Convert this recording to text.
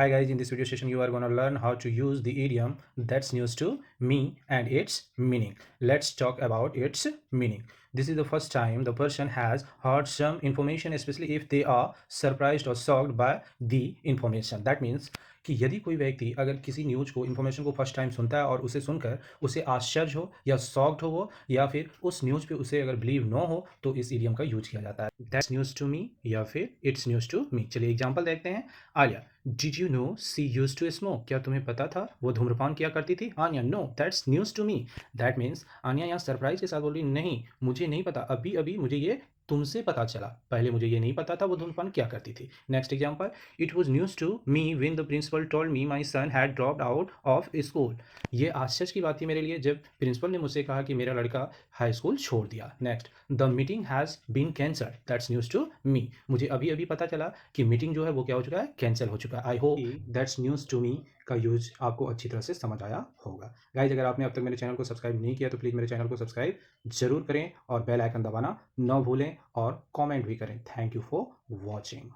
Hi guys, in this video session you are going to learn how to use the idiom that's news to me and its meaning. Let's talk about its meaning. This is the first time the person has heard some information, especially if they are surprised or shocked by the information. That means कि यदि कोई व्यक्ति अगर किसी news को information को first time सुनता है और उसे सुनकर उसे आश्चर्य हो या शॉक्ड हो वो या फिर उस न्यूज़ पे उसे अगर बिलीव न हो तो इस इडियम का यूज किया जाता है दैट्स न्यूज़ टू मी या फिर इट्स न्यूज़ टू मी। चलिए एग्जांपल देखते हैं। Alia, did you know she use to smoke? क्या तुम्हें पता था वो धूम्रपान किया करती थी? Anya, no that's news to me. That means Anya यहाँ सरप्राइज के साथ बोल रही नहीं, मुझे नहीं पता, अभी अभी मुझे ये तुमसे पता चला, पहले मुझे ये नहीं पता था वो धूम्रपान क्या करती थी। Next example, it was news to me when the principal told me my son had dropped out of school. ये आश्चर्य की बात थी मेरे लिए जब प्रिंसिपल ने मुझसे कहा कि मेरा लड़का हाई स्कूल छोड़ दिया। Next, the meeting has been cancelled, that's news to me. मुझे अभी अभी पता चला कि मीटिंग जो है वो क्या हो चुका है, कैंसिल हो चुका है। I hope that's news to me का यूज आपको अच्छी तरह से समझ आया होगा। गाइज, अगर आपने अब तक मेरे चैनल को सब्सक्राइब नहीं किया तो प्लीज़ मेरे चैनल को सब्सक्राइब जरूर करें और बेल आइकन दबाना न भूलें और कमेंट भी करें। Thank you for watching.